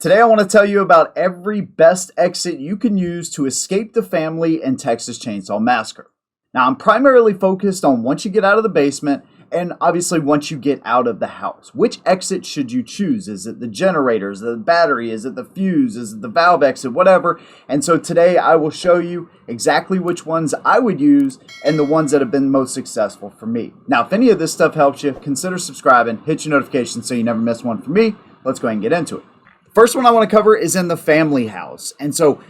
Today I want to tell you about every best exit you can use to escape the family in Texas Chainsaw Massacre. Now I'm primarily focused on once you get out of the basement and obviously once you get out of the house. Which exit should you choose? Is it the generator? Is it the battery? Is it the fuse? Is it the valve exit? Whatever. And so today I will show you exactly which ones I would use and the ones that have been most successful for me. Now if any of this stuff helps you, consider subscribing, hit your notifications so you never miss one from me. Let's go ahead and get into it. First one I want to cover is in the family house. And so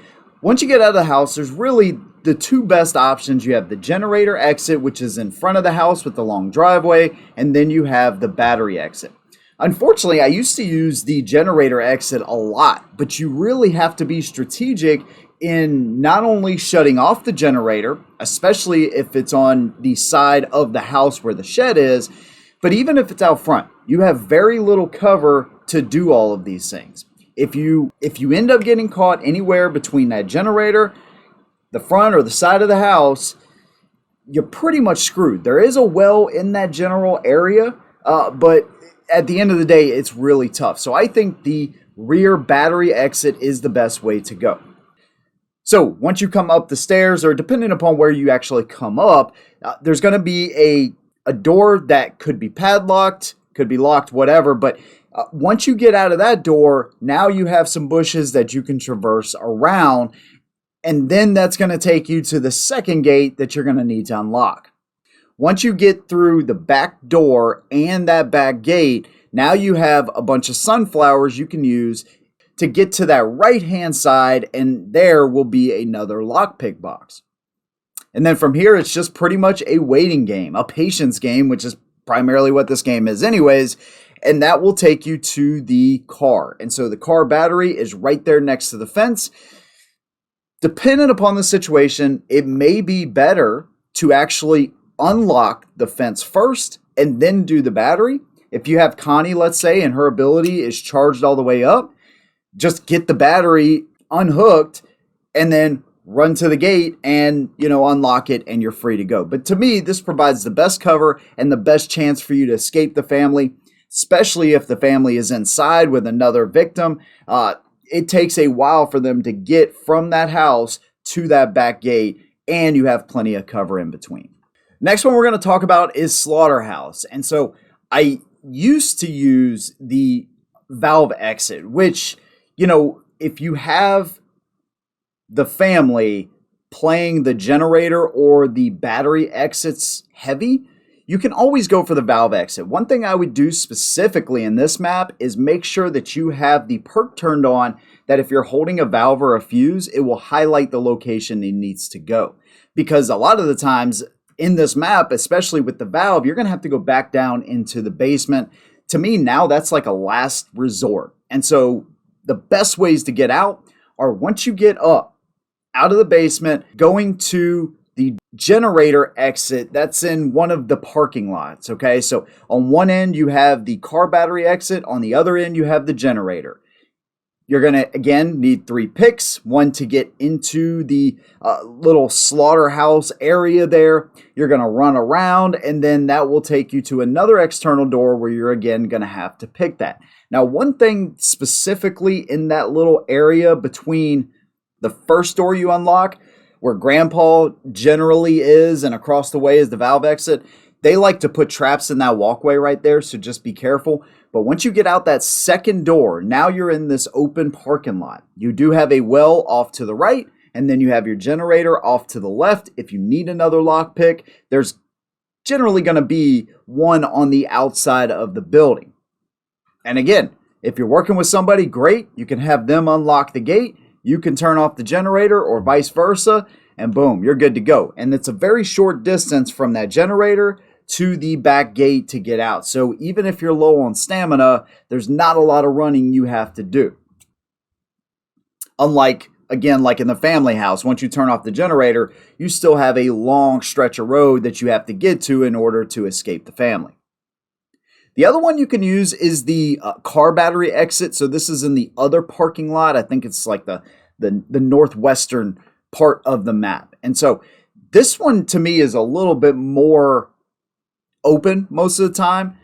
once you get out of the house, there's really the two best options. You have the generator exit, which is in front of the house with the long driveway, and then you have the battery exit. Unfortunately, I used to use the generator exit a lot, but you really have to be strategic in not only shutting off the generator, especially if it's on the side of the house where the shed is, but even if it's out front, you have very little cover to do all of these things. If you end up getting caught anywhere between that generator, the front or the side of the house, you're pretty much screwed. There is a well in that general area, but at the end of the day, it's really tough. So I think the rear battery exit is the best way to go. So once you come up the stairs, or depending upon where you actually come up, there's going to be a door that could be padlocked, could be locked, whatever, but once you get out of that door, now you have some bushes that you can traverse around, and then that's going to take you to the second gate that you're going to need to unlock. Once you get through the back door and that back gate, now you have a bunch of sunflowers you can use to get to that right-hand side, and there will be another lockpick box. And then from here, it's just pretty much a waiting game, a patience game, which is primarily what this game is anyways. And that will take you to the car. And so the car battery is right there next to the fence. Depending upon the situation, it may be better to actually unlock the fence first and then do the battery. If you have Connie, let's say, and her ability is charged all the way up, just get the battery unhooked and then run to the gate and, unlock it, and you're free to go. But to me, this provides the best cover and the best chance for you to escape the family, especially if the family is inside with another victim. It takes a while for them to get from that house to that back gate, and you have plenty of cover in between. Next one we're going to talk about is Slaughterhouse. And so I used to use the valve exit, which, if you have the family playing the generator or the battery exits heavy, you can always go for the valve exit. One thing I would do specifically in this map is make sure that you have the perk turned on, that if you're holding a valve or a fuse, it will highlight the location it needs to go. Because a lot of the times in this map, especially with the valve, you're going to have to go back down into the basement. To me, now that's like a last resort. And so the best ways to get out are once you get up out of the basement, going to the generator exit that's in one of the parking lots, okay? So on one end, you have the car battery exit. On the other end, you have the generator. You're going to, again, need 3 picks. One to get into the little slaughterhouse area there. You're going to run around, and then that will take you to another external door where you're, again, going to have to pick that. Now, one thing specifically in that little area between the first door you unlock, where Grandpa generally is, and across the way is the valve exit, they like to put traps in that walkway right there, so just be careful. But once you get out that second door, now you're in this open parking lot. You do have a well off to the right, and then you have your generator off to the left. If you need another lockpick, there's generally going to be one on the outside of the building. And again, if you're working with somebody, great. You can have them unlock the gate. You can turn off the generator or vice versa, and boom, you're good to go. And it's a very short distance from that generator to the back gate to get out. So even if you're low on stamina, there's not a lot of running you have to do. Unlike, again, like in the family house, once you turn off the generator, you still have a long stretch of road that you have to get to in order to escape the family. The other one you can use is the car battery exit. So this is in the other parking lot. I think it's like the northwestern part of the map. And so this one to me is a little bit more open most of the time.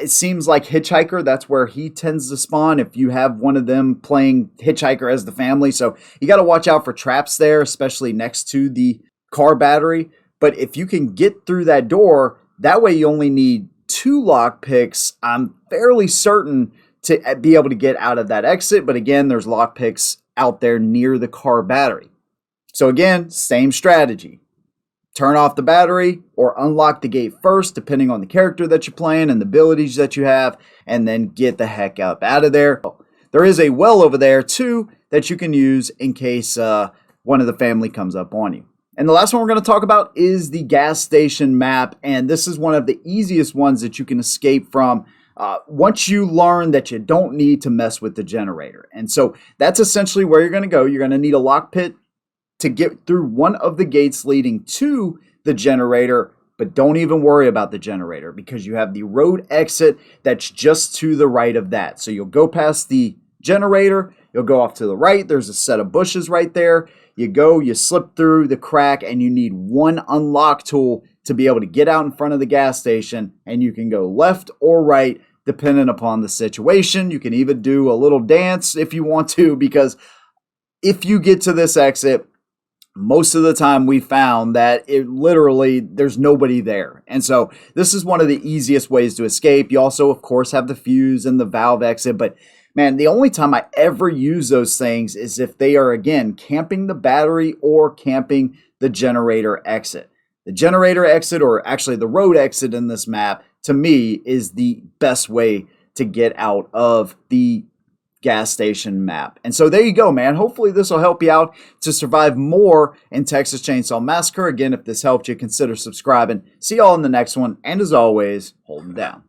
It seems like Hitchhiker, that's where he tends to spawn if you have one of them playing Hitchhiker as the family. So you got to watch out for traps there, especially next to the car battery. But if you can get through that door, that way you only need 2 lock picks. I'm fairly certain to be able to get out of that exit. But again, there's lock picks out there near the car battery. So again, same strategy. Turn off the battery or unlock the gate first, depending on the character that you're playing and the abilities that you have, and then get the heck up out of there. There is a well over there too that you can use in case one of the family comes up on you. And the last one we're going to talk about is the gas station map, and this is one of the easiest ones that you can escape from once you learn that you don't need to mess with the generator. And so that's essentially where you're going to go. You're going to need a lock pit to get through one of the gates leading to the generator, but don't even worry about the generator because you have the road exit that's just to the right of that. So you'll go past the generator, you'll go off to the right, there's a set of bushes right there. You go, you slip through the crack, and you need one unlock tool to be able to get out in front of the gas station, and you can go left or right depending upon the situation. You can even do a little dance if you want to, because if you get to this exit, most of the time we found that there's nobody there. And so this is one of the easiest ways to escape. You also, of course, have the fuse and the valve exit. But man, the only time I ever use those things is if they are, again, camping the battery or camping the generator exit. The generator exit, or actually the road exit in this map, to me is the best way to get out of the gas station map. And so there you go, man. Hopefully this will help you out to survive more in Texas Chainsaw Massacre. Again, if this helped you, consider subscribing. See y'all in the next one. And as always, hold them down.